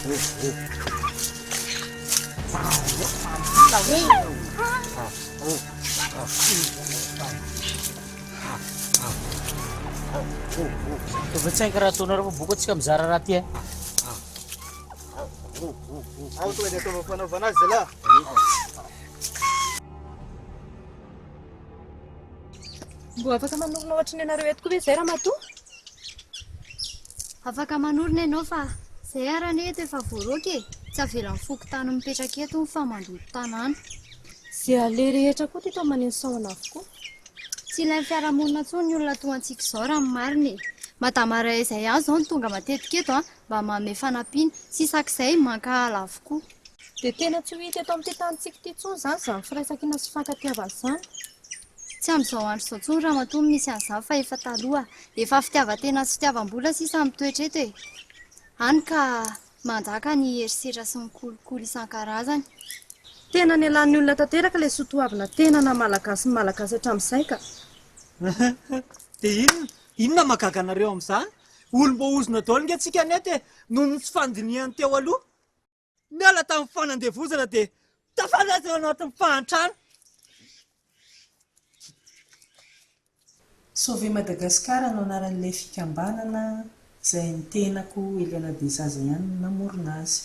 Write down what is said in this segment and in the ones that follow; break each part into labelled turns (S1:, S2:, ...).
S1: Tsaingy raha ataonareo fa boka atsika mizara raha ty
S2: Ao tonga dia ataova fanaovana azy zalahy.
S3: Mbo afaka manorina ohatrany ianareo eto koa ve zay ramatoa?
S4: Afaka manorina ianao fa zay arany eto efa voaroky e. Tsy avela mifoky tany mipetraka eto fa mandoto tanàna.
S3: Zay ale rehetra koa ty tao maneno saona avokoa.
S4: Tsy ilay fiarahamonina intsony ny olona toa antsika izao raha ny mariny. Madama iray izay ihany izao no tonga matetika eto mba manome fanampiana sy sakizay mankahala avokoa.
S3: Dia tena tsy ho hita eto amin'ity tanintsika ity intsony izany firaisan-kina sy fankatiavana izany.
S4: Tsy amin'izao andro izao intsony ramatoa misy an'izany fa efa taloha. Efa fitiavan-tena sy fitiavam-bola sisa mitoetra eto e. Hany ka mandaka ny herisetra sy ny kolikoly isan-karazany.
S3: Tena ny alan'ny olona tanteraka ilay soatoavina tena na malagasy ny malagasy hatramin'izay ka.
S2: Dia inona mahagaga anareo amin'izany? Olom-boazona daholo nge antsika anety noho ny tsy fandiniany teo aloha. Miala tamin'ny fanandevozana dia tafalaza anatin'ny fahantrana.
S5: Sauver Madagasikara no anaran'ilay fikambanana izay nitenako Elena Dezaza ihany no namorona azy.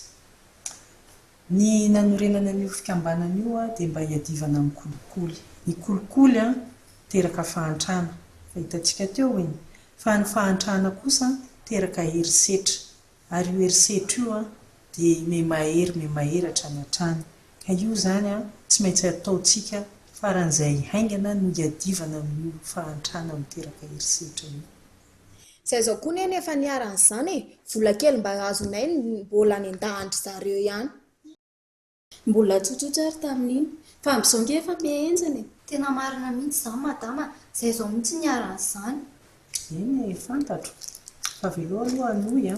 S5: Ny nanorenana an'io fikambanana io dia mba hiadivana amin'ny kolikoly. Ny kolikoly teraka fahantrana. Fahitantsika teo iny. Fa ny fahantrana kosa teraka herisetra. Ary io herisetra io dia memahery hatrany hatrany. Ka io zany tsy maintsy ataontsika faran'izay haingana no hiadivana amin'io fahantrana miteraka herisetra io.
S6: Zay zao koa neny efa niaran'izany e. Vola kely mba azonay mbola any an-dahantry zareo ihany.
S3: Mbola tsotsotra ary tamin'iny. Fa amin'izao nge efa mihenjana e.
S4: Tena marina mihitsy izany madama, zay izao mihitsy niaran'izany.
S5: Eny fantatro. Fa veloha aloha anoy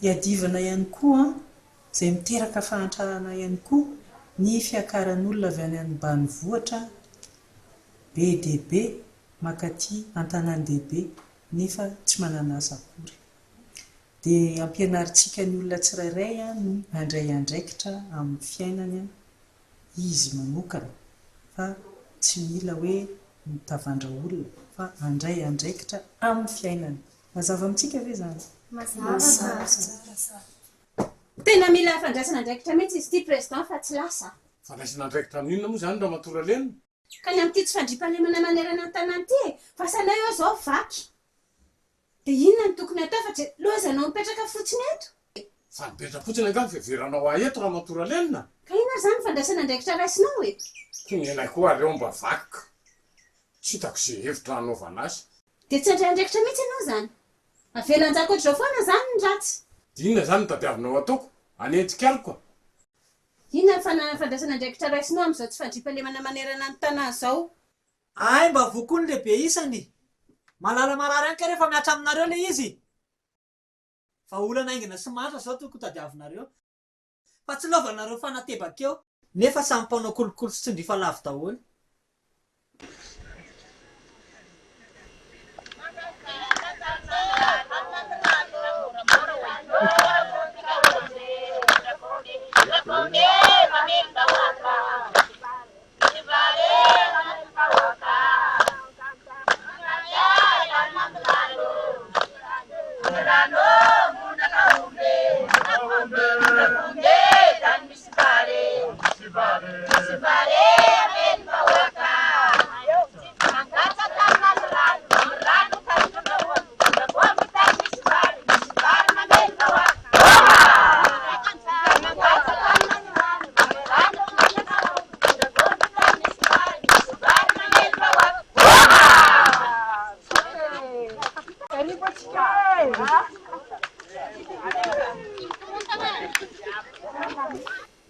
S5: hiadivana ihany koa izay miteraka fahantrana ihany koa ny fiakaran'olona avy any ambanivohitra be dia be makaty an-tanàn-dehibe nefa tsy manana asa akory. Dia ampianarintsika ny olona tsirairay no handray andraikitra amin'ny fiainany izy manokana fa tsy mila hoe mitavandra olona fa handray andraikitra amin'ny fiainany. Mazava amintsika ve zany?
S4: Mazava.
S7: Tena mila fandraisana andraikitra mihitsy izy ity président fa tsy lasa.
S8: Fandraisana andraikitra amin'inona moa zany Ramatoa Lenina?
S7: Ka ny amin'ity tsy fandriam-pahalemana manerana ny tanàna ity e. Fa sanay eo zao vaky. Dia inona ny tokony atao fa tsy loazanao mipetraka fotsiny eto?
S8: Fa mipetraka fotsiny angamba fiheveranao aeto Ramatoa Lenina.
S7: Ka inona zany fandraisana andraikitra raisinao e?
S8: Nenay koa aleo mba vaky. Tsy hitako izay hevitra hanaovana azy.
S7: Dia tsy handray andraikitra mihitsy ianao zany. Avelan-jako ohatr'izao foana zany ny ratsy.
S8: Dia inona zany tadiavinao ataoko? Anetika aliko.
S7: Inona ny fandraisana andraikitra raisinao amin'izao tsy fandriam-pahalemana manerana ny tanàna izao?
S2: Ay, mba vokoa ny lehibe isany. Malala marary any ka rehefa miatra aminareo le izy. Fa olana aingana sy matra zao toko tadiavinareo. Fa tsy lovanareo fanatebakeo. Nefa samy mpanao kolikoly sy tsindrifa lavo daholo.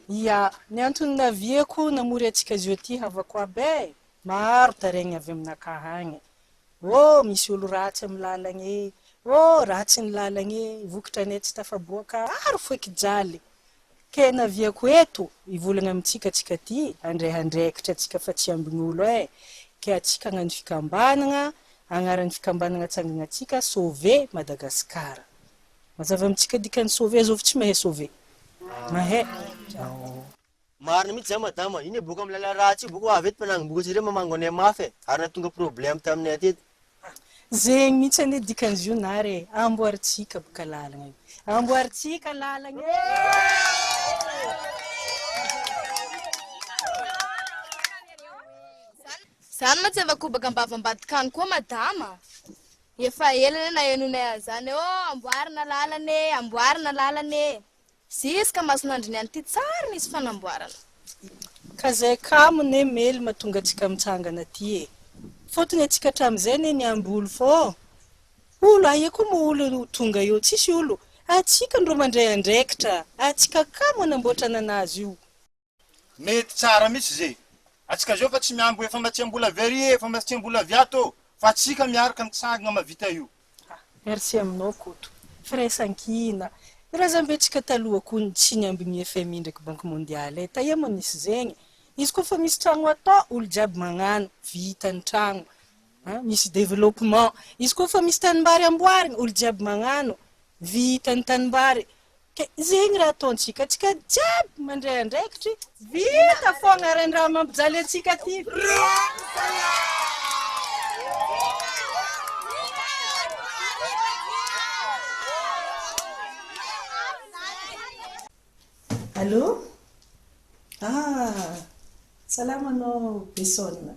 S5: Ya, ny antony naviako namory antsika izy ity havako aby maro taregny avy aminakahy agny. Misy olo ratsy amin'ny lalagna ratsy ny lalagna vokatra anay tsy tafaboaka aro foiky jaly. Ke naviako eto ivolagna amintsika atsika ty handray andraikitra atsika fa tsy ambin'olo ke atsika hagnano fikambanana, agnaran'ny fikambanana atsangana atsika Sauver Madagasikara.
S3: mazava amitsika dikany sauver zao tsy mahay sauver mahay
S9: marina mihitsy zay madama, iny boka amin'ny lala ratsy boka avy eto mpanangim-boka tsireo mamango anay mafy ary nahatonga problème taminay ateto.
S3: zegny mihitsy ane dikan'izy io nare amboaritsika boka lalagna io amboaritsika lalagna
S10: zany ma tsy avakobaka ambavambadikany koa madama efa elana na enonay azany amboarina lalane ziska masonandriny any ty tsara nisy fanamboarana
S3: ka zay kamone mely mahatonga atsika mitsangana ty fotony atsika hatram'izay ne ny ambolo fô olo aia koa mo olo tonga io tsisy olo atsika ndro mandray andraikitra atsika kamo anamboatra ananazy io
S11: mety tsara mihitsy zay atsika zao fa tsy miambo efa matsiam-bola very efa matsiam-bola viato fa atsika miaraka mitsangana mavita io.
S3: Merci aminao koto firaisankina razambetsika taloha koa tsy niambiny FMI ndraiky banque mondiale taia mo nisy zegny izy koa fa misy tragno atao olo jiaby magnano vitany tragno misy développement izy koa fa misy tanimbary amboarigny olo jiaby magnano vitany tanimbary ke zegny raha ataontsika atsika jiaby mandray andraikitry vita foagna rendraha mampijaly atsika ty
S5: Allô? Salama anao Besona.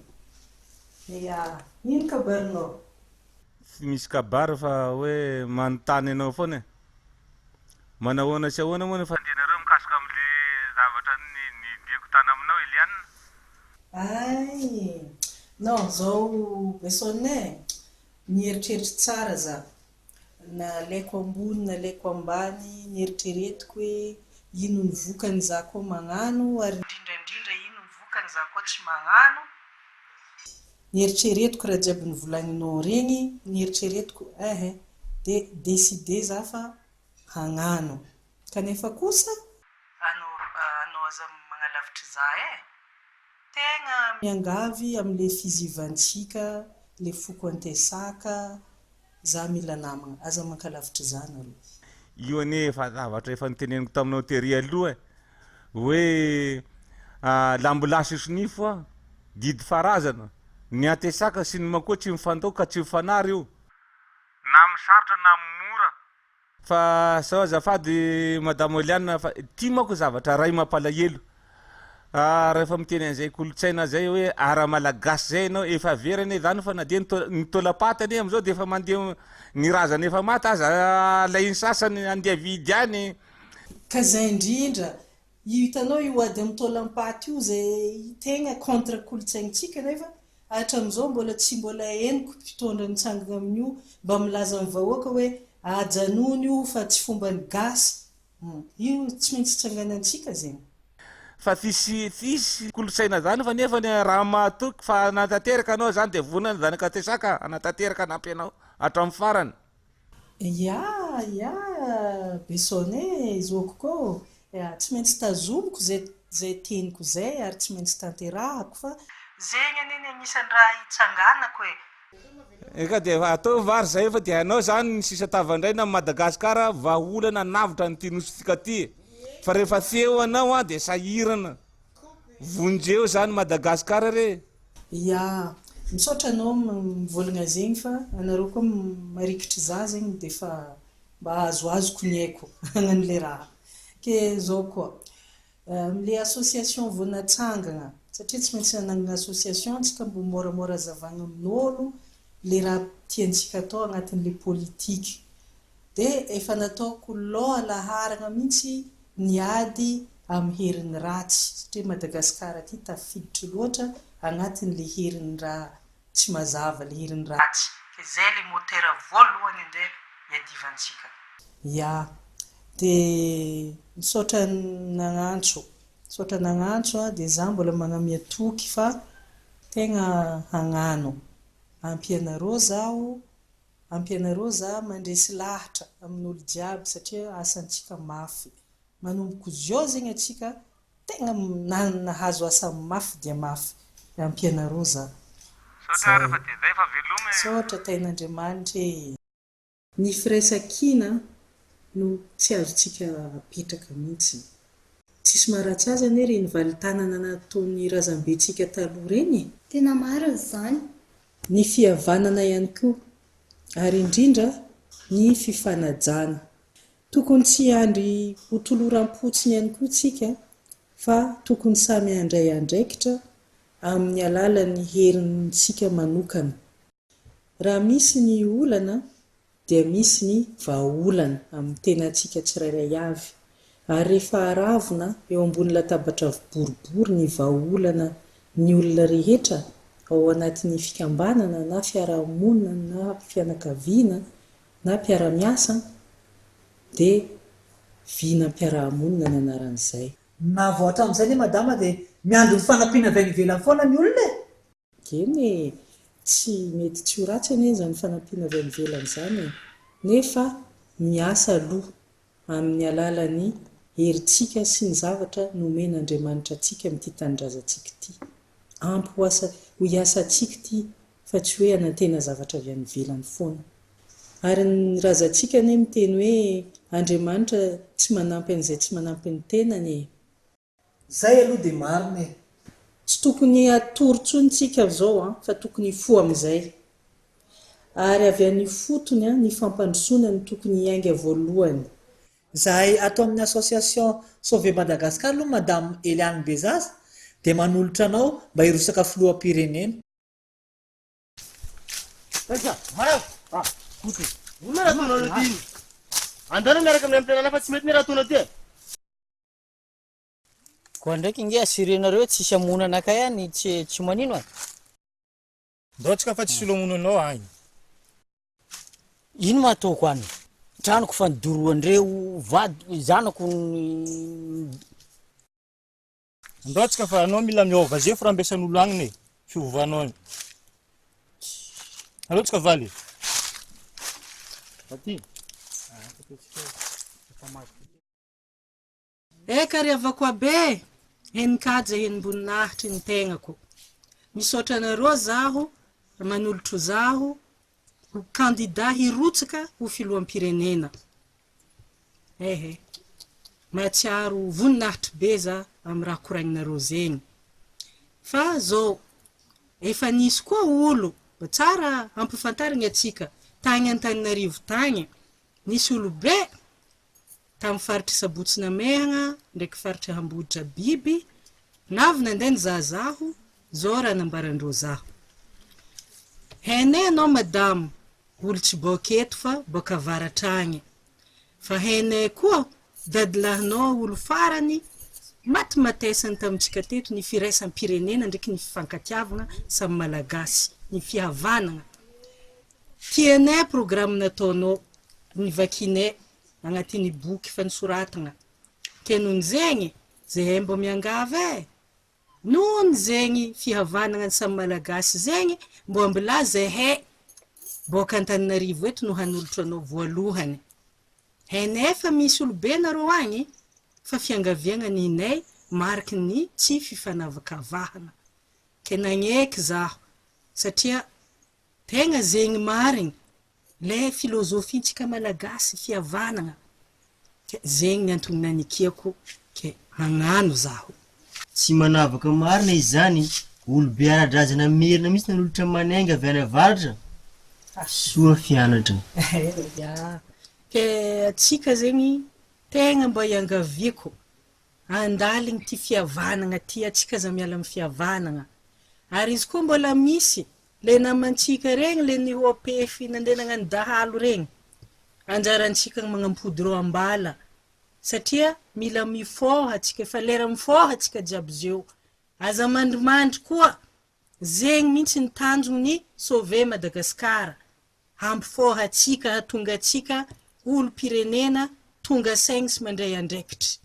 S5: Ino kabarinao?
S12: Misy kabary fa hoe manontany anao foana. Manahoana sy ahoana moa ny fandrianareo mikasika amin'le zavatra nidiako tany aminao Eliane?
S5: Ay, non, zao Besona nieritreritra tsara za. Nalaiko ambony, nalaiko ambany, nieritreretiko hoe ino ny vokany za koa magnano ary indrindra ino ny vokany za koa tsy magnano. Nieritreretiko raha jiaby nivolagninao regny, nieritreretiko de décider za fa hagnano. Kanefa kosa anao aza magnalavitra za tegna miangavy am'le fizivantsika, le foko antesaka, za mila namagna, aza mankalavitra za nareo.
S12: Io ane fa zavatra efa niteneniko taminao tery aloha hoe lambolasy isonifo didy farazana ny antesaka sy ny mankoa tsy mifandao ka tsy mifanary io na misarotra na mora fa sao azafady madame Eliane fa ty mako zavatra ray mampalahelo rehefa miteny an'izay kolotsaina zay hoe ara malagasy zay anao efa verany zany fa na dia nitolapatany am'izao de efa mandeha ny razana efa mata aza lainy sasany andeha vidy any
S5: ka zay indrindra io hitanao io ady mitolampaty io zay tegna contre kolotsaintsika nefa hatram'izao mbola tsy mbola henoko mpitondra nitsangana amin'io mba milaza amin'ny vahoaka hoe ajanony io fa tsy fomba ny gasy io tsy maintsy tsanganantsika zegny
S12: fa fisy kolotsaina zany fa nefa ny raha mahatoky fa anatanteraka anao zany de vonana zany ka tesaka anatanteraka anampy anao hatramin'ny farany.
S5: Ya Besone zoko ko tsy maintsy tazomiko zay teniko zay ary tsy maintsy tanterahako fa zegny aneny anisan'ny raha hitsanganako
S12: Eka de atao vary zay fa de anao zany ny sisa tavandraina Madagasikara vahaolana navitra ny tinositsika ty fa rehefa feo anao de sahirana vonjeo zany Madagasikara re.
S5: Ya misaotra anao mivolagna zegny fa anareo koa marikitry za zegny de fa mba azoazoko ny haiko hagnan'le raha ke zao koa am'le association vonatsangana satria tsy maintsy anagnana association antsika mbo moramora zavagna amin'olo le raha tiantsika atao agnatin'le politika de efa nataoko loha laharana mihitsy niady amin'ny herin'ny ratsy satria Madagasikara ty tafiditry loatra agnatin'le herin'ny raha tsy mazava le herin'ny ratsy ke zay le motera voalohany ande iadivantsika. Ya de misaotra nagnantso de za mbola magnamia toky fa tegna hagnano ampianareo za mandresy lahatra amin'olo jiaby satria asantsika mafy manomboko zio zegny atsika tegna nahazo asa mafy dia mafy ampianareo za sotra tain'Andriamanitra ny firaisankina no tsy azontsika apetraka mihitsy. Tsisy maharatsy azy anie reny valitanana nataon'ny razambentsika taloha reny.
S4: Tena marina izany.
S5: Ny fihavanana ihany koa, ary indrindra ny fifanajana. Tokony tsy andry ho toloram-potsiny ihany koa tsika, fa tokony samy handray andraikitra amin'ny alalan'ny herintsika manokana. Raha misy ny olana dia misy ny vahaolana amin'ny tenantsika tsirairay avy, ary rehefa aravina eo ambony latabatra boribory ny vahaolana ny olona rehetra ao anatin'ny fikambanana na fiarahamonina na fianakaviana na mpiara-miasa, dia vinam-piarahamonina ny anaran'izay.
S2: Na vao hatramin'izay ne madama dia miandry ny fanampiana avy any ivelany foana ny olona e.
S5: Keny tsy mety tsy ho ratsy anie izany fanampiana avy any ivelany izany, nefa miasa aloha amin'ny alalan'ny herintsika sy ny zavatra nomen'Andriamanitra antsika amin'ity tanindrazantsika ity. Ampy ho iasantsika ity fa tsy hoe hanantena zavatra avy any ivelany foana. Ary ny razantsika anie miteny hoe Andriamanitra tsy manampy an'izay tsy manampy ny tenany.
S2: Zay aloha dia marina e.
S5: Tsy tokony atorontsontsika izao fa tokony fo amin'izay. Ary avy any fotony ny fampandrosoana ny tokony hiainga voalohany.
S2: Zahay ato amin'ny association Sauver Madagascar aloha madame Eliane Bezaza dia manolotra anao mba hirosaka filoham-pirenena.
S9: Andana miaraka amin'ny ampianana fa tsy mety ny raha tona ty.
S1: Koa ndraiky nge asirenareo tsisy amonana akay any tsy manino any.
S11: Ndotsika fa tsisy lomonanao agny.
S1: Ino mahatoko any? Tranoko fa nidoroandreo vady zanako
S11: Ndotsika fa anao mila miova zay farambesan'olo agny ne fiovanao any. Alotsika valy. Aty.
S3: Eka ry avako abe, henikajy henimboninahitry ny tegnako. Misaotra anareo zaho, manolotro zaho, ho kandida hirotsaka ho filoham-pirenena. Mahatsiaro voninahitry be za amin'ny raha koragninareo zegny. Fa zao, efa nisy koa olo, tsara ampifantarigny atsika, tagny Antananarivo tagny, nisy olo be, tamin'ny faritry Sabotsina Mehagna, ndraiky faritry Hamboditra Biby, navy nandeha nizahazaho, zao raha nambarandreo zaho. Hainay anao madamo, olo tsy boaka eto fa boaka avaratra agny. Fa hainay koa, dadilahinao olo farany, matimatesany tamintsika teto ny firaisampirenena ndraiky ny fifankatiavana samy malagasy, ny fihavanana. Tianay programme nataonao, nivakinay agnatin'ny boky fa nisoratana. Kenony zegny, zay mbo miangava nohony zegny fihavanana ny samy malagasy zegny, mbo ambila zay boaka Antananarivo eto no hanolotra anao voalohany. Hainay fa misy olobe nareo agny, fa fiangaviagna ninay mariky ny tsy fifanavakavahana. Kenagneky zaho, satria tegna zegny marigny, le filozofintsika malagasy fihavanana. Zegny ny antony nanikiako ke magnano zaho.
S9: Tsy manavaka marina izany, olobe ara-drazana merina mihitsy nanolotra manainga avy any avaratra. Soa fianatra.
S3: Ke atsika zegny tegna mba iangaviako andaligny ty fihavanana ty, atsika za miala amin'ny fihavanana. Ary izy koa mbola misy le namantsika regny le ny OPF nandeha nagnano dahalo regny, anjarantsika magnampody reo ambala, satria mila mifoha atsika, efa lera mifoha atsika jiaby zeo. Aza mandrimandry koa, zegny mihitsy ny tanjony Sauver Madagascar. Hampifoha atsika, hatonga atsika olo pirenena, tonga saigny sy mandray andraikitra.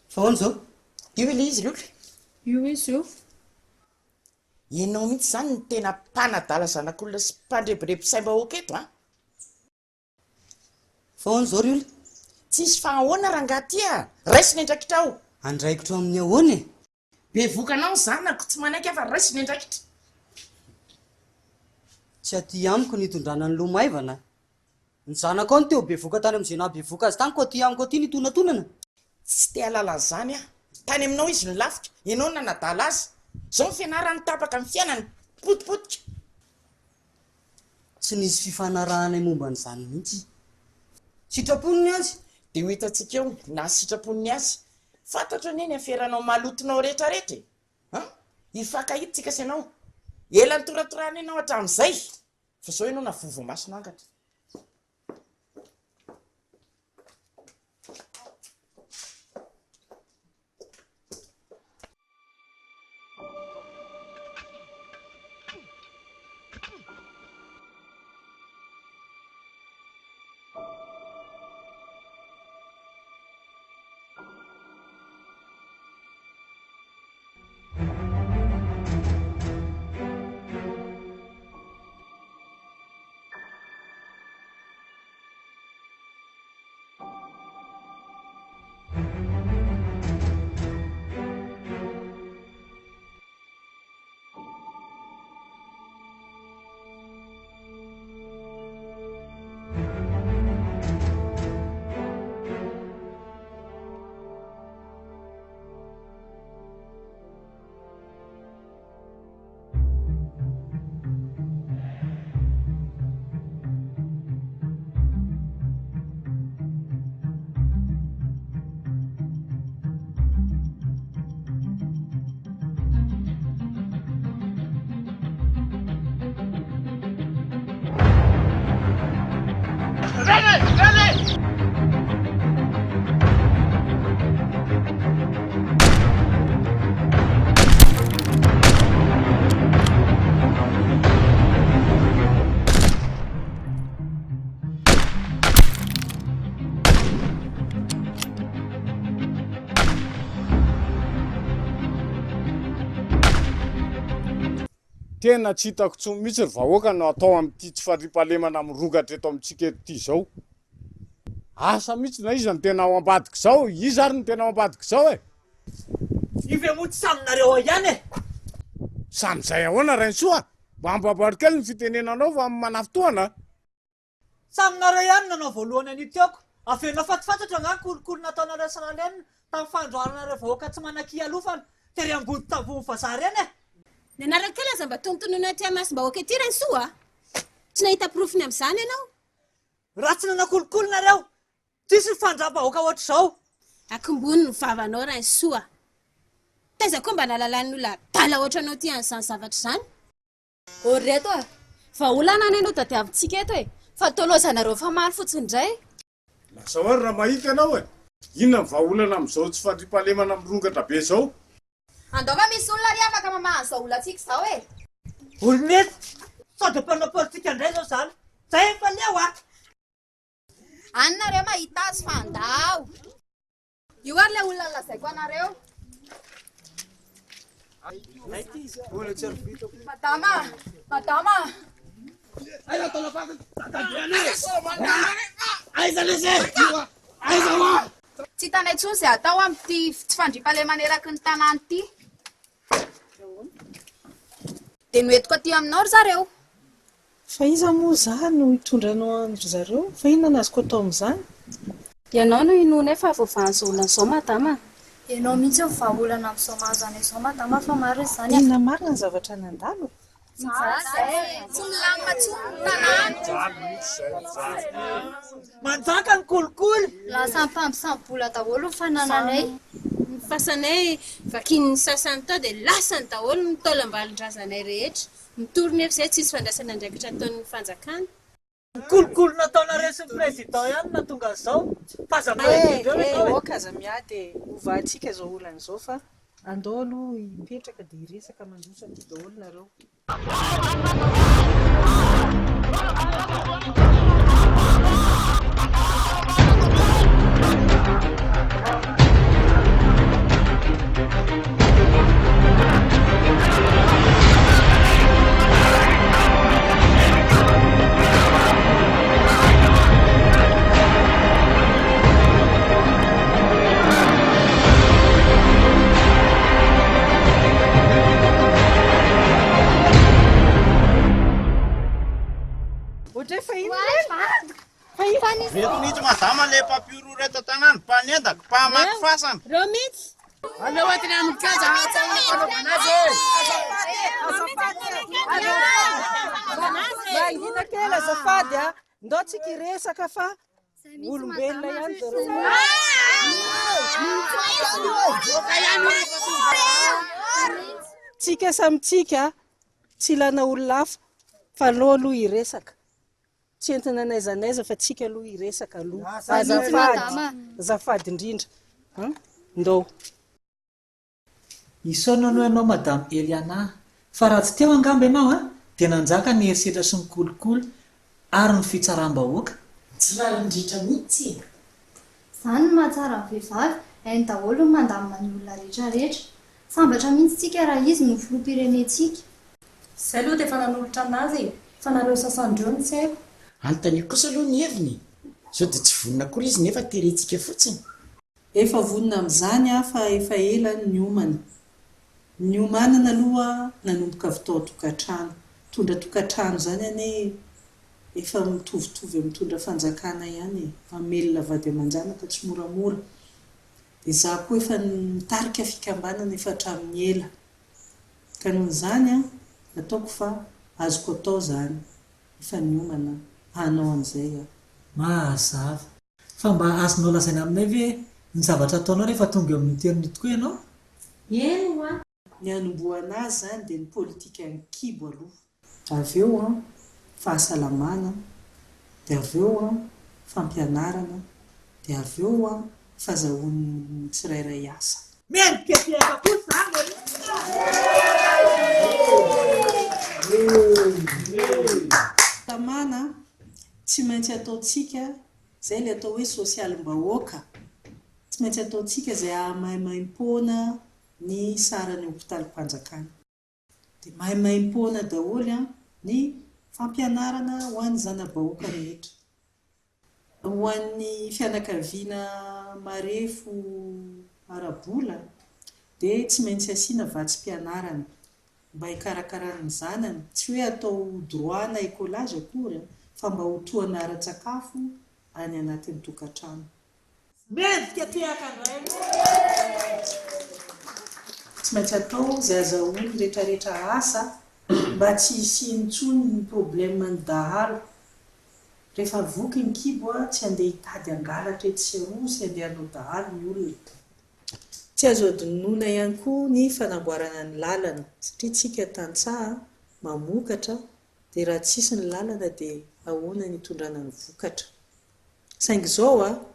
S13: Fa hono zao? Io ile izy loatra?
S3: Io izy io?
S13: Ianao mihitsy zany ny tena mpanadala zanak'olona sy mpandrebirebi-saim-bahoaka eto, Fa hono zao ry olona? tsisy fahahoana raha ngatya raisiny ndraikitra ao
S1: andraikitra amin'ny ahoany
S13: be vokanao ny zanako tsy manaiky afa raisiny ndraikitra
S1: tsy aty amiko nitondrana ny lomaivana ny zanako ao ny teo be voka tany am'izay nabe voka azy tany ko aty amiko aty nitonatolana
S13: tsy te halalany zany a tany aminao izy ny lafitra ianao nanadala azy zao ny fianarany tapaka amin'ny fiainany potipotika
S1: tsy nisy fifanarahana momba ny zany mihitsy sitraponiny azy
S13: de ho hitantsika eo na sitraponiny azy fantatra neny aferanao malotonao rehetrarehetra hifankahitsika sy ianao ela ny toratorana ianao hatramin'izay fa zao ianao na vovomasina angatra
S8: tena tsy hitako tsony mihitsy ry vahoaka no atao amin'ity tsy faripahalemana mirongatra eto amintsika ety zao asa mihitsy na izy ny tena ao ambadika zao izy ary ny tena ao ambadika zao e
S2: ivemotsy saminareo ihany e
S8: samyzay ahoana rainsoa mba ambabarikely ny fitenenanao fa manafotoana
S2: saminareo ihany nanao voalohany aniteoko averina fatifantatra nga kolokolo nataonareo saralenina tamin'ny fandroaranareo vahoaka tsy manan-ki alofana tery ambody tavony vazaha reny e
S7: ny anarakely aza mba tonontonona ty amasy mba hoaka ty rainsoa tsy nahita profiny am'izany ianao
S2: raha tsy nanakolokolo nareo tsisy ny fandrabahoaka ohatr' zao
S7: akimbony ny vavanao rainsoa taiza koa mba nalalan'ny olona dala ohatra anao ty an'izany zavatra zany
S14: oreto a fa olana any anao tadiavintsika eto e fa tolozanareo fa maro fotsiny indray
S8: lasa hoary raha mahita ianao e inona ny vahaolana am'izao tsy fandripahalemana mirongatra be zao
S14: andova misy olona ry afaka mamahazao olantsika zao e
S2: olomety sao de mpanao politika indray zao zany zay efa leo a
S14: anareo mahita azy fa andao io ary le olona lazaiko anareo madama tsy tanay tsony zay atao amty tsy fandripahalemana eraky ny tanany ty de noetiko aty aminao ry zareo
S3: fa iza moa za no hitondranao andro zareo fa inona nazoko atao amin'izany
S14: ianao no inona efa voavan'izao olana zao madama
S4: ianao mihitsy eo vahaolana amin'izao mahazany izao madama fa maro izany
S3: inona marina ny zavatra nandalo
S14: tsy milamina tsony tanany
S2: manjaka ny kolikoly
S4: lasa mpampisambola daholo ny fanananay
S7: ny fasanay vakin'ny sasany tao de lasany daholo ny taolam-balindrazanay rehetra mitorony efa zay tsisy fandraisana andraikitra ataon'ny fanjakana
S2: kolokolo nataonareo sy ny président ihany na tonga zao
S3: okaza miady ovahantsika zao olana zao fa andao aloha hipetraka de hiresaka mandrosa ty daholo nareo
S11: nitsy madama le mpapioro reto tanàny mpanendaka mpahamaky fasana
S7: reo mihitsy
S13: aleo atiny amin'ny kaja mihitsy amin'ny fanaovana azy
S3: Mahina kely azafady a ndao tsika iresaka fa olombelona ihany zareo. Tsika samitsika tsy ilana olona hafa fa aloha aloha iresaka. Tsy entina n'aiza n'aiza fa tsika aloha iresaka aloha. Azafady indrindra. Ndao.
S2: Isaona no ianao madame Eliana fa raha tsy teo angamba ianao dia nanjaka ny herisetra sy ny kolokolo ary ny fitsaram-bahoaka.
S13: Tsy rarindritra mihitsy.
S4: Izany mahatsara ny vehivavy hainy daholo ny mandamina ny olona rehetrarehetra. Sambatra mihitsy tsika raha izy no filoham-pirenentsika.
S3: Izay aloha dia efa nanolotra anazy fa nareo sasandreo ny tsy haiko.
S13: Anontaniako kosa aloha ny heviny. Sao dia tsy vonona akory izy nefa terentsika fotsiny.
S5: Efa vonona amin'izany fa efa ela ny omany. Ny omanana aloha nanomboka avy tao tokantrano. Tondra tokantrano zany ane efa mitovitovy amin'ny tondra fanjakana ihany. Mamelona vady aman-janaka tsy moramora. Dia izaho koa efa nitarika fikambanana efa hatramin'ny ela. Ka noho izany nataoko fa azoko atao izany. Efa niomana hanao an'izay
S2: Mazava. Fa mba azonao lazaina aminay ve ny zavatra ataonao rehefa tonga eo amin'ny teriny tokoa ianao?
S3: Eno
S5: ny anomboana azy zany dia ny politika ny kibo aloha. Avy eo fahasalamana, dia avy eo fampianarana, dia avy eo fahazahoan'ny tsirairay asa.
S2: Mendrika kosa
S5: tamana tsy maintsy ataontsika zay le atao hoe sosialim-bahoaka. Tsy maintsy ataontsika izay ahamaimaimpona ny saran'ny hopitalim-panjakana. Dia mahimaimpona daholo ny fampianarana ho an'ny zana-bahoaka rehetra. Ho an'ny fianakaviana marefo arabola dia tsy maintsy asiana vatsim-pianarana mba hikarakarana ny zanany. Tsy hoe atao droit na écolage akory fa mba ho tohana ara-tsakafo any anatin'ny tokantrano.
S2: Mendrika tehaka indray.
S5: Tsy maintsy atao izay azahoany rehetrarehetra asa mba tsy hisiany intsony ny problème ny dahalo. Rehefa voky ny kibo tsy handeha hitady angalatra etsy sy aroa sy handeha hanao dahalo ny olona. Tsy azo adinoina ihany koa ny fanamboarana ny lalana satria tsika tantsaha mamokatra dia raha tsisy ny lalana dia ahoana ny hitondrana ny vokatra. Saingy izao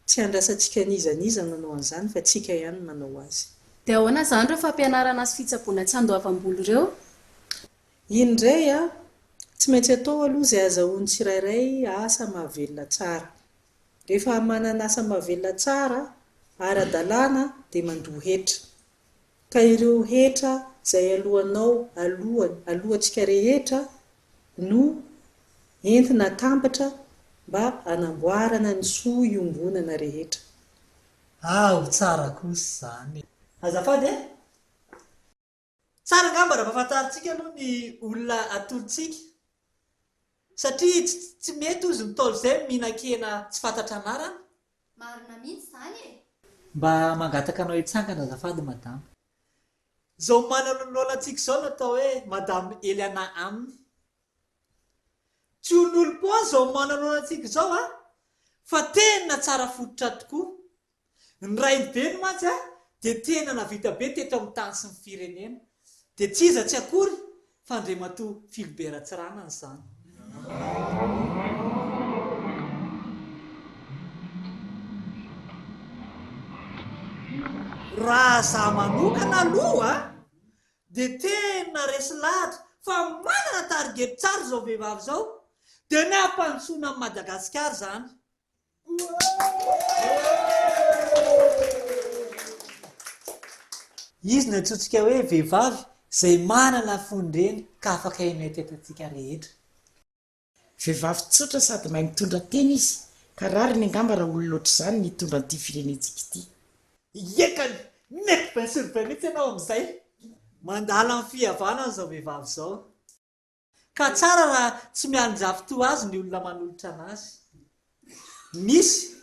S5: tsy handrasantsika nizaniza manao an'izany fa tsika ihany manao azy.
S7: Dia ahoana izany ireo fampianarana sy fitsaboana tsy andoavam-boly ireo?
S5: Indray tsy maintsy atao aloha izay azahoany tsirairay asa mahavelona tsara. Rehefa manana asa mahavelona tsara ara-dalàna dia mandoa hetra. Ka ireo hetra izay alohanao alohantsika rehetra no entina atambatra mba hanamboarana ny soa iombonana rehetra.
S2: Tsara kosa izany. Azafady tsara ngamba raha fahafantarintsika aloha ny olona atolontsika satria tsy mety ozy mitaolo izay mihinan-kena tsy fantatra anarana.
S4: Marina mihitsy izany
S2: Mba mangataka anao hitsangana azafady madama. Izao manalolaolantsika izao natao hoe madame Eliana aminy. Tsy olon'olo po izao manalolaolantsika izao fa tena tsara fototra tokoa. Ny raim-beny mantsy dia tena navita be teto amin'ny tany sy ny firenena. Dia tsy iza tsy akory fa Andriamatoa Philibert Ratsirana izany. Raha zaho manokana aloha dia tena resy lahatra fa manana target tsara izao vehivavy izao dia ny hampandrosoana amin'ny Madagasikara izany. Izy no antsointsika hoe vehivavy izay manana fondreny ka afaka imetetantsika rehetra.
S13: Vehivavy tsotra sady mahay mitondra tena izy. Ka rary ny angamba raha olona loatra izany nitondra an'ity firenentsika ity.
S2: Iekany mety ben surbe mihitsy ianao amin'izay. Mandala amin'ny fihavanana izao vehivavy izao. Ka tsara raha tsy mianjafy toa azy ny olona manolotra anazy. misy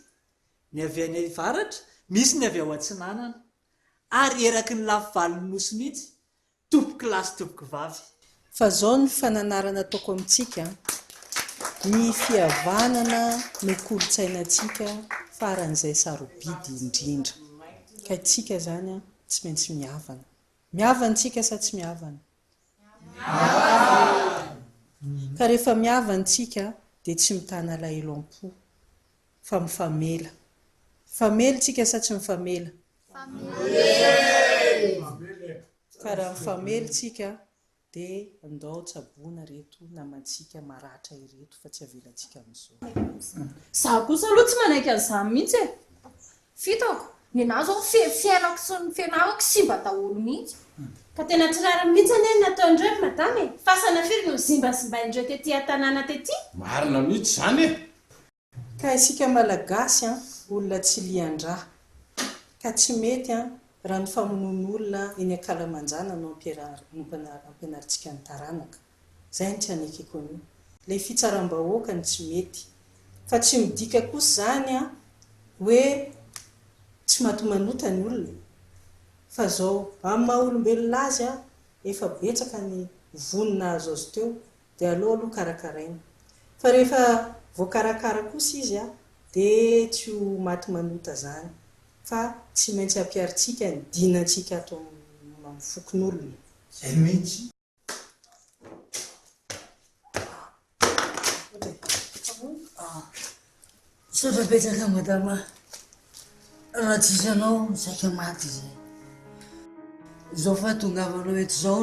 S2: ny avy any varatra, misy ny avy ao atsinanana, ary eraky ny lafivalonynosy mihitsy, tompoko lasy tompoko vavy.
S5: Fa zao ny fananarana ataoko amintsika, ny fihavanana no kolotsainantsika faran'izay sarobidy indrindra. Ka tsika zany tsy maintsy mihavana. Mihavantsika sa tsy mihavana? Ka rehefa mihavantsika dia tsy mitana lahelam-po fa mifamela. Famelitsika sa tsy mifamela? Ka raha mifamelitsika dia andao tsaboana reto namantsika maratra ireto fa tsy avelantsika amin'izao.
S14: Zaho kosa aloha tsy manaiky an'izany mihitsy e. Fitako, ny nahy zao fiainako sy ny fianarako simba daholo mihitsy.
S7: Ka tena tsy rara mihitsy anie nataondreo madame, fasana firy no zimbazimbaindreo tetỳ an-tanàna tetỳ.
S8: Marina mihitsy zany e.
S5: Ka isika malagasy olona tsy lian-draha, ka tsy mety raha ny famonon'olona eny ankalamanjana no ampianarintsika ny taranaka. Zay ny tianay ekonomia. Ilay fitsaram-bahoaka ny tsy mety. Fa tsy midika kosa zany hoe tsy matomanota ny olona. Fa zao amin'ny maha olombelona azy efa betsaka ny vonina azo azo teo dia aloha karakaraina. Fa rehefa voakarakara kosa izy dia tsy ho maty manota zany fa tsy maintsy ampiaritsika ny dinantsika ato amin'ny fokon'olona.
S11: Zay mihitsy.
S1: Saotra betsaka madama, raha tsisy anao saika maty zay. Zao fa tongavanao eto zao